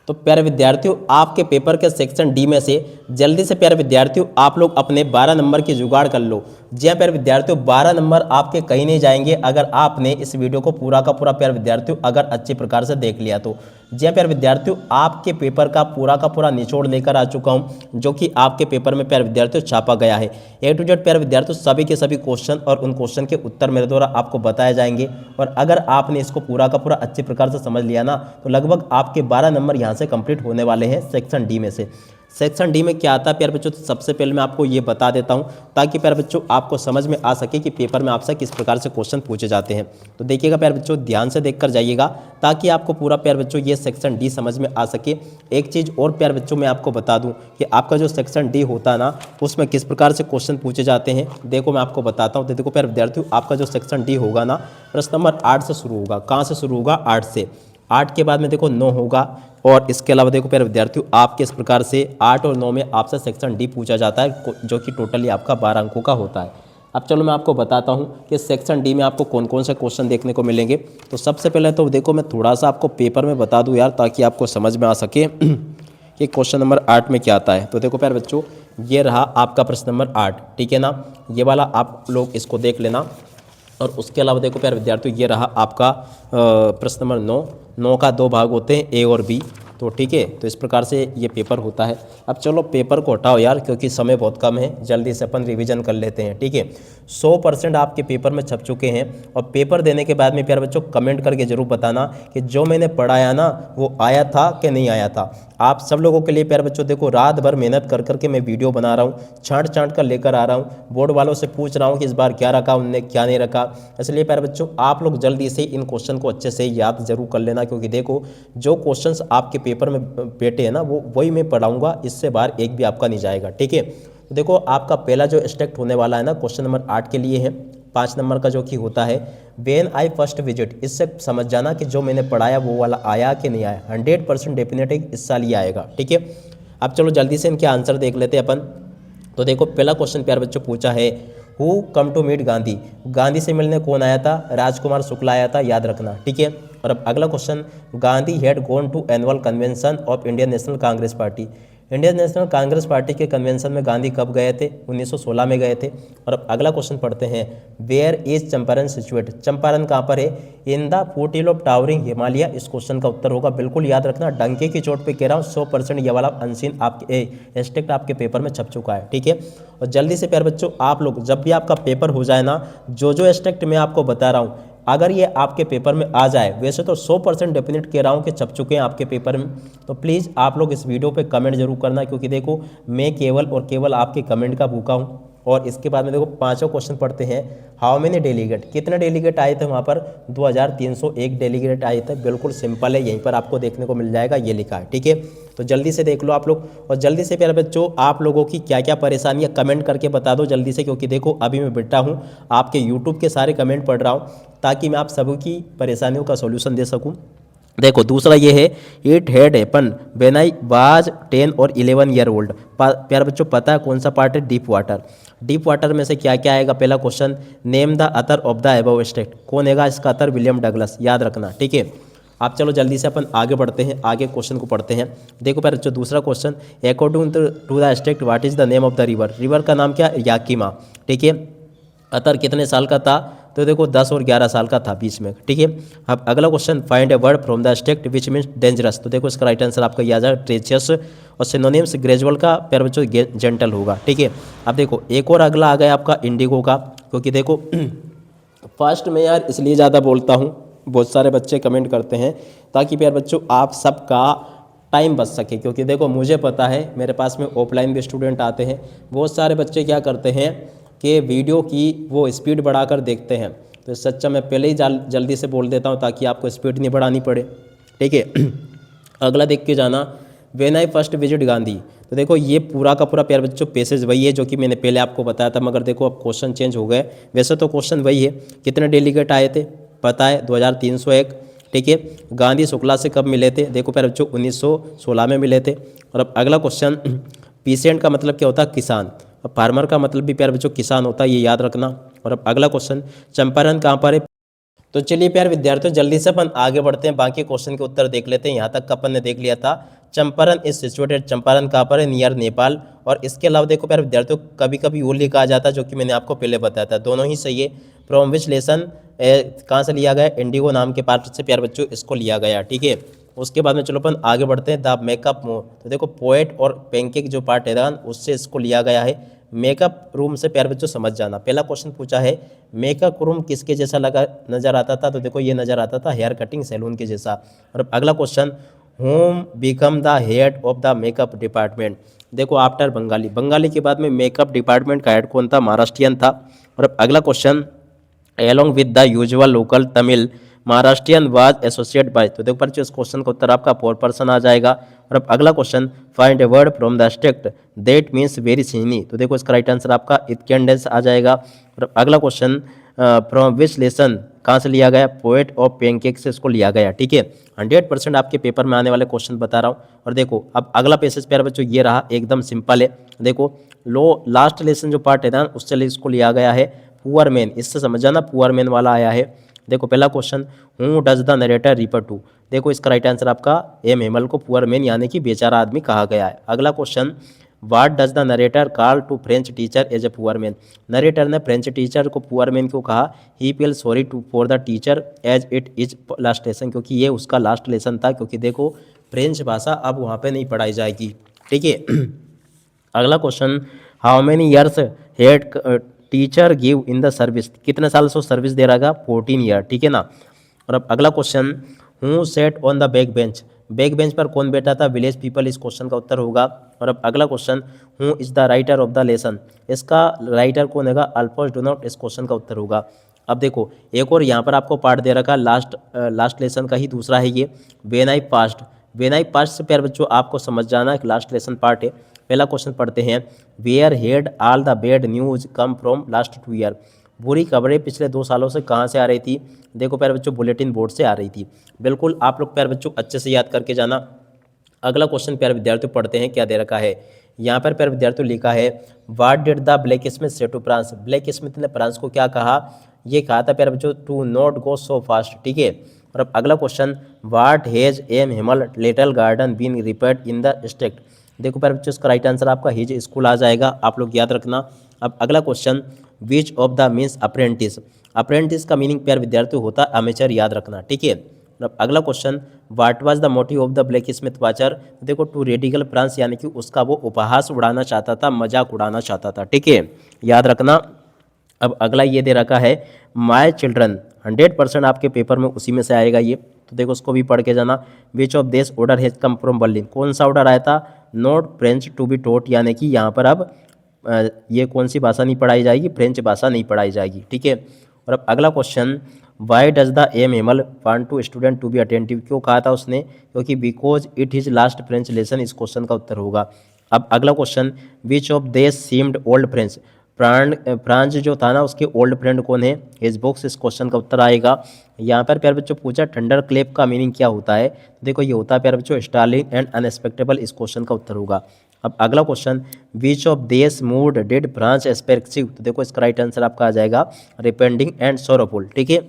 तो प्यारे विद्यार्थियों, आपके पेपर के सेक्शन डी में से जल्दी से प्यारे विद्यार्थियों आप लोग अपने 12 नंबर की जुगाड़ कर लो। जी हाँ प्यारे विद्यार्थियों, 12 नंबर आपके कहीं नहीं जाएंगे अगर आपने इस वीडियो को पूरा का पूरा प्यारे विद्यार्थियों अगर अच्छी प्रकार से देख लिया तो। जी हाँ प्यारे विद्यार्थियों, आपके पेपर का पूरा निचोड़ लेकर आ चुका हूँ, जो कि आपके पेपर में प्यारे विद्यार्थियों छापा गया है। ए टू जेड प्यारे विद्यार्थियों सभी के सभी क्वेश्चन और उन क्वेश्चन के उत्तर मेरे द्वारा आपको बताए जाएंगे। और अगर आपने इसको पूरा का पूरा अच्छी प्रकार से समझ लिया ना, तो लगभग आपके 12 नंबर यहाँ से कंप्लीट होने वाले हैं सेक्शन डी में से। सेक्शन डी में क्या आता है प्यारे बच्चों, तो सबसे पहले मैं आपको ये बता देता हूँ ताकि प्यारे बच्चों आपको समझ में आ सके कि पेपर में आपसे किस प्रकार से क्वेश्चन पूछे जाते हैं। तो देखिएगा प्यारे बच्चों, ध्यान से देखकर जाइएगा ताकि आपको पूरा प्यारे बच्चों ये सेक्शन डी समझ में आ सके। एक चीज़ और प्यारे बच्चों मैं आपको बता दूं कि आपका जो सेक्शन डी होता है ना, उसमें किस प्रकार से क्वेश्चन पूछे जाते हैं। देखो मैं आपको बताता हूँ। देखो प्यारे विद्यार्थियों, आपका जो सेक्शन डी होगा ना, प्रश्न नंबर 8 से शुरू होगा। कहाँ से शुरू होगा? 8 से। 8 के बाद में देखो 9 होगा। और इसके अलावा देखो प्यारे विद्यार्थियों, आपके इस प्रकार से 8 और 9 में आपसे सेक्शन डी पूछा जाता है, जो कि टोटली आपका 12 अंकों का होता है। अब चलो मैं आपको बताता हूँ कि सेक्शन डी में आपको कौन कौन से क्वेश्चन देखने को मिलेंगे। तो सबसे पहले तो देखो मैं थोड़ा सा आपको पेपर में बता दूँ यार, ताकि आपको समझ में आ सके कि क्वेश्चन नंबर 8 में क्या आता है। तो देखो प्यारे बच्चों, ये रहा आपका प्रश्न नंबर 8, ठीक है ना। ये वाला आप लोग इसको देख लेना। और उसके अलावा देखो प्यारे विद्यार्थियों, ये रहा आपका प्रश्न नंबर 9। 9 का 2 भाग होते हैं, ए और बी। तो ठीक है, तो इस प्रकार से ये पेपर होता है। अब चलो पेपर को हटाओ यार, क्योंकि समय बहुत कम है, जल्दी से अपन रिवीजन कर लेते हैं, ठीक है। 100% आपके पेपर में छप चुके हैं। और पेपर देने के बाद में प्यारे बच्चों कमेंट करके जरूर बताना कि जो मैंने पढ़ाया ना वो आया था कि नहीं आया था। आप सब लोगों के लिए प्यारे बच्चों देखो, रात भर मेहनत कर करके मैं वीडियो बना रहा हूँ, छांट छांट कर लेकर आ रहा हूँ। बोर्ड वालों से पूछ रहा हूँ कि इस बार क्या रखा उनने, क्या नहीं रखा। इसलिए प्यारे बच्चों आप लोग जल्दी से इन क्वेश्चन को अच्छे से याद जरूर कर लेना, क्योंकि देखो जो क्वेश्चंस आपके पेपर में बैठे हैं ना, वो वही मैं पढ़ाऊंगा, इससे बाहर एक भी आपका नहीं जाएगा, ठीक है। तो देखो आपका पहला जो स्टेक्ट होने वाला है ना, क्वेश्चन नंबर 8 के लिए है 5 नंबर का, जो कि होता है व्हेन आई फर्स्ट विजिट। इससे समझ जाना कि जो मैंने पढ़ाया वो वाला आया कि नहीं आया। 100% डेफिनेट इस साल ये आएगा, ठीक है। अब चलो जल्दी से इनके आंसर देख लेते हैं अपन। तो देखो पहला क्वेश्चन प्यारे बच्चों पूछा है, who come to meet Gandhi. Gandhi से मिलने कौन आया था? राजकुमार शुक्ला आया था, याद रखना, ठीक है। और अब अगला question, Gandhi had gone to annual convention of Indian National Congress party. Indian National Congress party के कन्वेंशन में गांधी कब गए थे? 1916 में गए थे। और अब अगला क्वेश्चन पढ़ते हैं, where is Champaran situate. Champaran कहाँ पर है? In the foot hill of towering Himalaya. इस क्वेश्चन का उत्तर होगा, बिल्कुल याद रखना, डंके की चोट पे कह रहा हूँ, 100% ये वाला अनसीन आपके एस्टेक्ट आपके पेपर में छप चुका है, ठीक है। और जल्दी से प्यारे बच्चों आप लोग जब भी आपका पेपर हो जाए ना, जो जो एस्टेक्ट मैं आपको बता रहा हूँ अगर ये आपके पेपर में आ जाए, वैसे तो 100% डेफिनेट कह रहा हूँ कि छप चुके हैं आपके पेपर में, तो प्लीज़ आप लोग इस वीडियो पे कमेंट जरूर करना, क्योंकि देखो मैं केवल और केवल आपके कमेंट का भूखा हूँ। और इसके बाद में देखो पांचों क्वेश्चन पढ़ते हैं, हाउ मेनी डेलीगेट, कितने डेलीगेट आए थे वहाँ पर? 2301 डेलीगेट आए थे। बिल्कुल सिंपल है, यहीं पर आपको देखने को मिल जाएगा, ये लिखा है, ठीक है। तो जल्दी से देख लो आप लोग। और जल्दी से प्यारे बच्चों आप लोगों की क्या क्या परेशानियाँ कमेंट करके बता दो जल्दी से, क्योंकि देखो अभी मैं बैठा हूँ आपके यूट्यूब के सारे कमेंट पढ़ रहा हूँ, ताकि मैं आप सभी की परेशानियों का सॉल्यूशन दे सकूँ। देखो दूसरा ये है, it had happen when I was 10 और 11 ईयर ओल्ड। प्यारे बच्चों पता है कौन सा पार्ट है? Deep water. डीप वाटर में से क्या क्या आएगा? पहला question, name the Athar of the above state. कौन हैगा इसका अथर? विलियम डगलस, याद रखना, ठीक है। आप चलो जल्दी से अपन आगे बढ़ते हैं, आगे क्वेश्चन को पढ़ते हैं। देखो प्यारे बच्चों दूसरा question, according to the state what is the name of the river. River का नाम क्या? याकिमा, ठीक है। अतर कितने साल का था? तो देखो 10 और 11 साल का था बीच में, ठीक है। अब अगला question, find a word from the state which means dangerous. तो देखो इसका राइट आंसर आपका याद है ट्रेचियस। और सिनोनिम्स ग्रेजुअल का प्यारे बच्चों जेंटल होगा, ठीक है। अब देखो एक और अगला आ गया आपका इंडिगो का, क्योंकि देखो फर्स्ट में यार इसलिए ज़्यादा बोलता हूँ, बहुत सारे बच्चे कमेंट करते हैं, ताकि प्यारे बच्चों आप सबका टाइम बच सके। क्योंकि देखो मुझे पता है मेरे पास में ऑफलाइन भी स्टूडेंट आते हैं, बहुत सारे बच्चे क्या करते हैं कि वीडियो की वो स्पीड बढ़ाकर देखते हैं। तो सच्चा मैं पहले ही जल्दी से बोल देता हूँ ताकि आपको स्पीड नहीं बढ़ानी पड़े, ठीक है। अगला देख के जाना, when I first visit Gandhi. तो देखो ये पूरा का पूरा प्यारे बच्चों पैसेज वही है जो कि मैंने पहले आपको बताया था, मगर देखो अब क्वेश्चन चेंज हो गए। वैसे तो क्वेश्चन वही है, कितने डेलीगेट आए थे? पता है 2301, ठीक है। गांधी शुक्ला से कब मिले थे? देखो प्यारे बच्चों 1916 में मिले थे। और अब अगला क्वेश्चन, पीसेंट का मतलब क्या होता है? किसान। अब फार्मर का मतलब भी प्यारे बच्चों किसान होता है, ये याद रखना। और अब अगला क्वेश्चन, चंपारण कहाँ पर है? तो चलिए प्यारे विद्यार्थियों, जल्दी से अपन आगे बढ़ते हैं, बाकी क्वेश्चन के उत्तर देख लेते हैं। यहाँ तक का अपन ने देख लिया था। चंपारण इज सिचुएटेड, चंपारण कहाँ पर है? नियर नेपाल। और इसके अलावा देखो प्यारे विद्यार्थियों, कभी कभी वो लिखा जाता है जो कि मैंने आपको पहले बताया था, दोनों ही सही है। फ्रॉम विच लेसन कहाँ से लिया गया? इंडिगो नाम के पार्ट से प्यारे बच्चों इसको लिया गया, ठीक है। उसके बाद में चलो अपन आगे बढ़ते हैं। द मेकअप मूव, तो देखो पोएट और पैनकेक जो पार्ट है ना, उससे इसको लिया गया है। मेकअप रूम से प्यारे बच्चों समझ जाना। पहला क्वेश्चन पूछा है मेकअप रूम किसके जैसा लगा नजर आता था? तो देखो ये नजर आता था हेयर कटिंग सैलून के जैसा। और अगला question, home become the head of the makeup department. देखो आफ्टर बंगाली, बंगाली के बाद में मेकअप डिपार्टमेंट का हेड कौन था? महाराष्ट्रियन था। और अगला question, along with the usual local Tamil Maharashtrian was associate by. तो देखो पर इस क्वेश्चन का उत्तर आपका 4% आ जाएगा। और अब अगला question, find a word from the text that means very shiny. तो देखो इसका राइट आंसर आपका इतकेंडेंस आ जाएगा। और अगला क्वेश्चन, फ्रॉम विच लेसन कहाँ से लिया गया? पोएट ऑफ पैनकेक से इसको लिया गया, ठीक है। 100% आपके पेपर में आने वाले क्वेश्चन बता रहा हूँ। और देखो अब अगला पैसेज प्यारे बच्चों ये रहा, एकदम सिंपल है। देखो लो लास्ट लेसन जो पार्ट है ना, उससे इसको लिया गया है पुअर मैन। इससे समझ जाना पुअर मैन वाला आया है। देखो पहला question, who does the narrator refer to. देखो इसका राइट आंसर आपका एम हेमल को पुअर मैन यानी कि बेचारा आदमी कहा गया है। अगला question, what does the narrator call to French teacher as a poor man. Narrator ने फ्रेंच टीचर को पुअर मैन क्यों कहा? He feel sorry to for the teacher as it is last lesson, क्योंकि ये उसका लास्ट लेसन था। क्योंकि देखो फ्रेंच भाषा अब वहाँ पे नहीं पढ़ाई जाएगी, ठीक है। अगला question, how many years head teacher give in the service. कितने साल से सर्विस दे रहा? 14 ईयर, ठीक है ना। और अब अगला question, who set on the back bench. Back bench पर कौन बैठा था? Village people. इस क्वेश्चन का उत्तर होगा। और अब अगला question, who is the writer of the lesson. इसका राइटर कौन होगा? अल्फोंस डुनोट। इस क्वेश्चन का उत्तर होगा। अब देखो एक और यहाँ पर आपको पार्ट दे रखा लास्ट लेसन का ही दूसरा है ये, when I past. When I past से प्यारे बच्चों आपको समझ जाना एक लास्ट लेसन पार्ट है। पहला क्वेश्चन पढ़ते हैं, where had all the bad news come from last 2 year. बुरी खबरें पिछले 2 सालों से कहाँ से आ रही थी? देखो प्यारे बच्चों बुलेटिन बोर्ड से आ रही थी। बिल्कुल आप लोग प्यारे बच्चों अच्छे से याद करके जाना। अगला क्वेश्चन प्यारे विद्यार्थियों पढ़ते हैं, क्या दे रखा है यहाँ पर प्यारे विद्यार्थियों? लिखा है, what did the blacksmith say to Franz. Blacksmith ने फ्रांस को क्या कहा? ये कहा था प्यारे बच्चों, to not go so fast, ठीक है। और अब अगला question, what has M Hamel little garden been repaired in the state. देखो प्यारे बच्चों इसका राइट आंसर आपका हिज स्कूल आ जाएगा, आप लोग याद रखना। अब अगला question, which of the means apprentice. Apprentice का मीनिंग प्यारे विद्यार्थियों होता है अमेचर, याद रखना, ठीक है। अब अगला question, what was the motive of the blacksmith Wachter. देखो टू रेडिकल फ्रांस यानी कि उसका वो उपहास उड़ाना चाहता था, मजाक उड़ाना चाहता था, ठीक है, याद रखना। अब अगला ये दे रखा है, माय चिल्ड्रन। 100% आपके पेपर में उसी में से आएगा ये, तो देखो उसको भी पढ़ के जाना। Which of this order has come from Berlin. कौन सा ऑर्डर आया था? Not French to be taught, यानी कि यहाँ पर अब ये कौन सी भाषा नहीं पढ़ाई जाएगी? फ्रेंच भाषा नहीं पढ़ाई जाएगी, ठीक है। और अब अगला question, why does the M Hamel want to student to be attentive. क्यों कहा था उसने? क्योंकि because it is last French lesson. इस क्वेश्चन का उत्तर होगा। अब अगला question, which of they seemed old French. France जो था ना उसके ओल्ड फ्रेंड कौन है? His books. इस क्वेश्चन का उत्तर आएगा। यहाँ पर प्यारे बच्चों पूछा थंडर क्लेप का मीनिंग क्या होता है? देखो ये होता है प्यारे बच्चों स्टार्लिंग एंड अनएक्सपेक्टेबल। इस क्वेश्चन का उत्तर होगा। अब अगला क्वेश्चन, विच ऑफ देश मूड डिड फ्रांस एस्पेक्सिव। तो देखो इसका राइट आंसर आपका आ जाएगा रिपेंडिंग एंड सोरोफुल, ठीक है।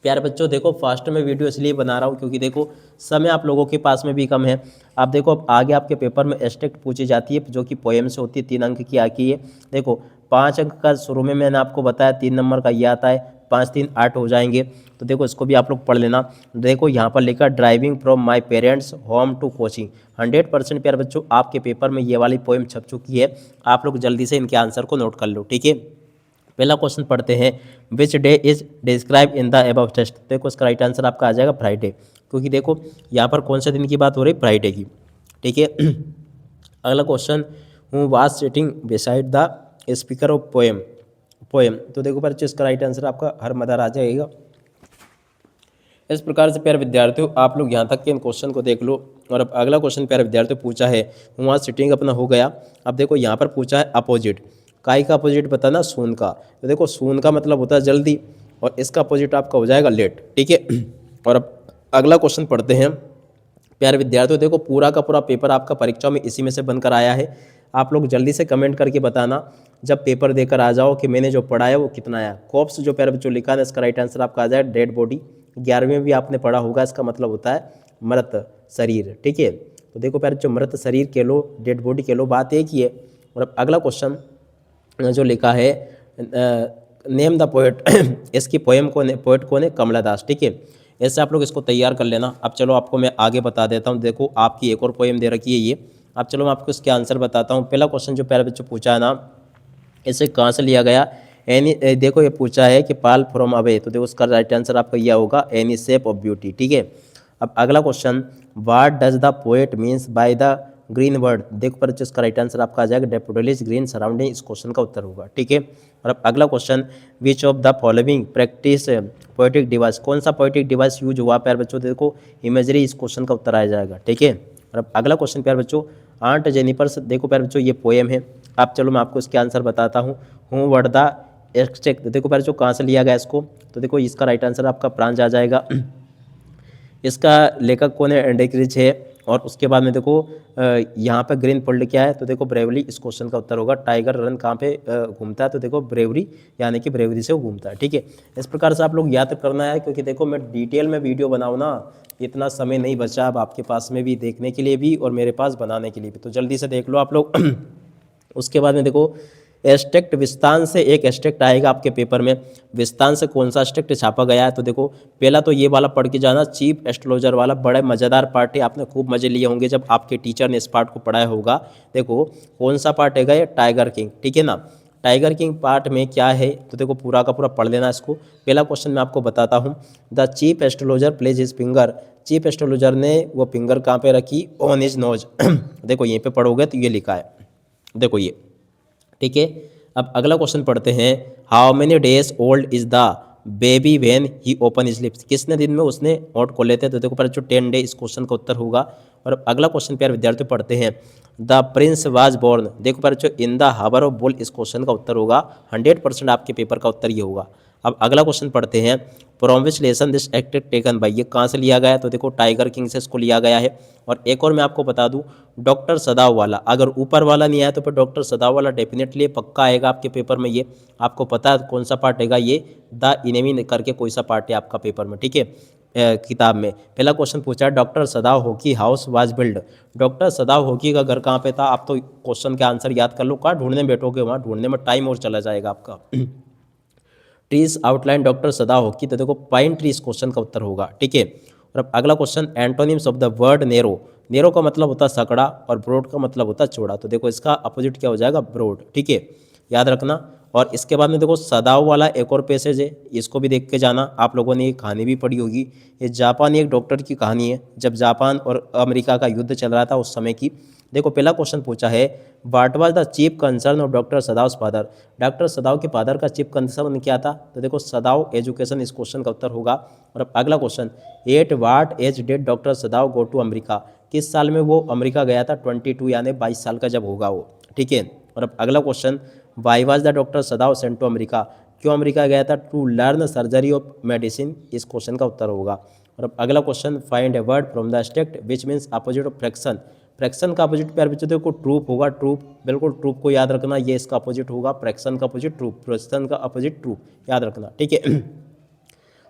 प्यारे बच्चों देखो फास्ट में वीडियो इसलिए बना रहा हूँ क्योंकि देखो समय आप लोगों के पास में भी कम है। आप देखो अब आगे आपके पेपर में एस्टेक्ट पूछी जाती है जो कि पोएम से होती है, 3 अंक की आती है। देखो 5 अंक का शुरू में मैंने आपको बताया, 3 नंबर का ये आता है, 5 3 8 हो जाएंगे। तो देखो इसको भी आप लोग पढ़ लेना। देखो यहाँ पर लिखा driving from my parents home to coaching. 100% प्यारे बच्चों आपके पेपर में ये वाली पोएम छप चुकी है। आप लोग जल्दी से इनके आंसर को नोट कर लो, ठीक है। पहला क्वेश्चन पढ़ते हैं, which day is describe in the above text. देखो इसका राइट आंसर आपका आ जाएगा फ्राइडे, क्योंकि देखो यहाँ पर कौन से दिन की बात हो रही? फ्राइडे की, ठीक है। अगला question, who was sitting beside the speaker of poem. तो देखो पर इसका राइट आंसर आपका हर मदर आ जाएगा। इस प्रकार से प्यारे विद्यार्थियों आप लोग यहाँ तक के इन क्वेश्चन को देख लो। और अब अगला क्वेश्चन प्यारे विद्यार्थियों पूछा है, वहाँ सिटिंग अपना हो गया। अब देखो यहाँ पर पूछा है अपोजिट। काई का अपोजिट बताना? सून का। तो देखो सून का मतलब होता है जल्दी, और इसका अपोजिट आपका हो जाएगा लेट, ठीक है। और अब अगला क्वेश्चन पढ़ते हैं प्यारे विद्यार्थियों। देखो पूरा का पूरा पेपर आपका परीक्षा में इसी में से बनकर आया है। आप लोग जल्दी से कमेंट करके बताना जब पेपर देकर आ जाओ कि मैंने जो पढ़ा है वो कितना आया। कॉप्स जो प्यारे बच्चों लिखा है इसका राइट आंसर आपका आ जाए डेड बॉडी। 11वीं में भी आपने पढ़ा होगा, इसका मतलब होता है मृत शरीर। ठीक है, तो देखो प्यारे बच्चों मृत शरीर कह लो, डेड बॉडी कह लो, बात एक ही है। और अब अगला क्वेश्चन जो लिखा है नेम द पोएट इसकी पोएम पोएट कौन है? कमला दास। ठीक है, ऐसे आप लोग इसको तैयार कर लेना। अब चलो आपको मैं आगे बता देता हूँ। देखो आपकी एक और पोएम दे रखी है ये। अब चलो मैं आपको इसके आंसर बताता हूँ। पहला क्वेश्चन जो प्यारे बच्चों पूछा है ना, इसे कहाँ से लिया गया? एनी देखो ये पूछा है कि पाल फ्रॉम अवे, तो देखो उसका राइट आंसर आपका यह होगा एनी शेप ऑफ ब्यूटी। ठीक है, अब अगला question what does the poet means by the green word? देखो पर इसका राइट आंसर आपका आ जाएगा डेफोडिल्स ग्रीन सराउंडिंग, इस क्वेश्चन का उत्तर होगा। ठीक है, और अब अगला question which of the following practice poetic device? कौन सा पोएटिक डिवाइस यूज हुआ प्यारे बच्चों? देखो इमेजरी, इस क्वेश्चन का उत्तर आ जाएगा। ठीक है, और अब अगला क्वेश्चन प्यारे बच्चों आंट जेनिफर से, देखो प्यारे बच्चों ये पोएम है। अब चलो मैं आपको इसके आंसर बताता हूँ। हूँ वर्ड द एक्सट्रैक्ट, देखो प्यारे बच्चों कहाँ से लिया गया इसको? तो देखो इसका राइट आंसर आपका प्रांज आ जाएगा। इसका लेखक कौन है? एंडेक्रिच है। और उसके बाद में देखो यहाँ पे ग्रीन फोल्ड क्या है? तो देखो ब्रेवरी, इस क्वेश्चन का उत्तर होगा। टाइगर रन कहाँ पे घूमता है? तो देखो ब्रेवरी, यानी कि ब्रेवरी से वो घूमता है। ठीक है, इस प्रकार से आप लोग याद करना है, क्योंकि देखो मैं डिटेल में वीडियो बनाऊँ ना, इतना समय नहीं बचा अब आपके पास में भी देखने के लिए भी और मेरे पास बनाने के लिए भी, तो जल्दी से देख लो आप लोग। उसके बाद में देखो एस्ट्रिक्ट विस्तान से एक एस्ट्रिक्ट आएगा आपके पेपर में। विस्तान से कौन सा एस्ट्रिक्ट छापा गया है? तो देखो पहला तो ये वाला पढ़ के जाना, चीफ एस्ट्रोलॉजर वाला। बड़े मज़ेदार पार्ट है, आपने खूब मज़े लिए होंगे जब आपके टीचर ने इस पार्ट को पढ़ाया होगा। देखो कौन सा पार्ट है ये? Tiger king. ठीक है ना, टाइगर किंग पार्ट में क्या है? तो देखो पूरा का पूरा पढ़ लेना इसको। पहला क्वेश्चन मैं आपको बताता हूँ। The chief astrologer places his finger, chief astrologer ने वो फिंगर कहाँ पे रखी? On his nose. देखो यहीं पे पढ़ोगे तो ये लिखा है, देखो ये। ठीक है, अब अगला क्वेश्चन पढ़ते हैं। How many days old is the baby when he open his lips? कितने दिन में उसने होंठ खोले थे? तो देखो पर जो 10 डे, इस क्वेश्चन का उत्तर होगा। और अब अगला क्वेश्चन प्यारे विद्यार्थी पढ़ते हैं। द प्रिंस वाज बोर्न, देखो पर जो in the hour of bull, इस क्वेश्चन का उत्तर होगा। 100% आपके पेपर का उत्तर ये होगा। अब अगला क्वेश्चन पढ़ते हैं। From which lesson this act taken by, ये कहाँ से लिया गया है? तो देखो टाइगर किंग से इसको लिया गया है। और एक और मैं आपको बता दूं, डॉक्टर सदाव वाला, अगर ऊपर वाला नहीं आया तो फिर डॉक्टर सदाव वाला डेफिनेटली पक्का आएगा आपके पेपर में। ये आपको पता है कौन सा पार्ट है? ये द इनेमी करके कोई सा पार्ट है आपका पेपर में। ठीक है, किताब में पहला क्वेश्चन पूछा है doctor सदाव hockey house was build. Doctor सदाव hockey का घर कहाँ पे था? आप तो क्वेश्चन के आंसर याद कर लो, कहाँ ढूंढने बैठोगे, वहाँ ढूंढने में टाइम और चला जाएगा आपका। ट्रीज आउटलाइन डॉक्टर सदा हॉकी, तो देखो पाइन ट्री इस क्वेश्चन का उत्तर होगा। ठीक है, और अब अगला question antonyms of the word narrow. Narrow का मतलब होता है सकड़ा और ब्रॉड का मतलब होता है चौड़ा, तो देखो इसका अपोजिट क्या हो जाएगा? ब्रॉड। ठीक है, याद रखना। और इसके बाद में देखो सदाव वाला एक और पैसेज है, इसको भी देख के जाना। आप लोगों ने ये कहानी भी पढ़ी होगी। ये जापानी एक डॉक्टर की कहानी है, जब जापान और अमेरिका का युद्ध चल रहा था उस समय की। देखो पहला क्वेश्चन पूछा है what was the chief concern of doctor सदाव father? Doctor सदाव के फादर का चीफ कंसर्न क्या था? तो देखो सदाव एजुकेशन, इस क्वेश्चन का उत्तर होगा। और अब अगला question at what age did doctor Sadao go to America? किस साल में वो अमेरिका गया था? 22 यानी 22 साल का जब होगा वो। ठीक है, और अब अगला question why was the doctor Sadao sent to America? क्यों अमेरिका गया था? To learn surgery of medicine, इस क्वेश्चन का उत्तर होगा। और अब अगला question find a word from the state which means opposite of fraction. Fraction का अपोजिट प्यारे बच्चों देखो ट्रूप होगा। ट्रूप, बिल्कुल ट्रूप को याद रखना, ये इसका अपोजिट होगा। फ्रैक्शन का अपोजिट ट्रूप, फ्रैक्शन का अपोजिट ट्रूप, याद रखना। ठीक है,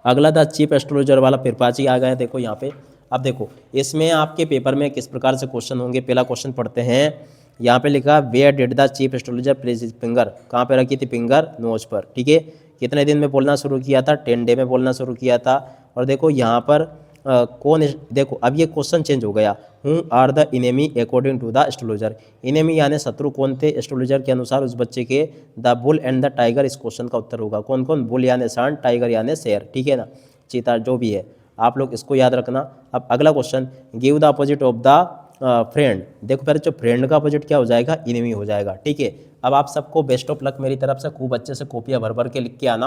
अगला था चीफ एस्ट्रोलॉजर वाला फिरपाची आ गया देखो यहाँ पे। अब देखो इसमें आपके पेपर में किस प्रकार से क्वेश्चन होंगे। पहला क्वेश्चन पढ़ते हैं। यहाँ पे लिखा where did the chief astrologer place his finger? कहाँ पे रखी थी फिंगर? नोज पर। ठीक है, कितने दिन में बोलना शुरू किया था? 10 डे में बोलना शुरू किया था। और देखो यहाँ पर कौन, देखो अब ये क्वेश्चन चेंज हो गया। Who are the enemy according to the astrologer? Enemy यानी शत्रु कौन थे एस्ट्रोलॉजर के अनुसार उस बच्चे के? The bull and the tiger, इस क्वेश्चन का उत्तर होगा। कौन कौन? बुल यानी सांड, टाइगर यानी शेर। ठीक है ना, चीता, जो भी है आप लोग इसको याद रखना। अब अगला question give the opposite of the friend. देखो पहले जो फ्रेंड का अपोजिट क्या हो जाएगा? इनेमी हो जाएगा। ठीक है, अब आप सबको बेस्ट ऑफ लक मेरी तरफ से। खूब अच्छे से कॉपियाँ भर भर के लिख के आना।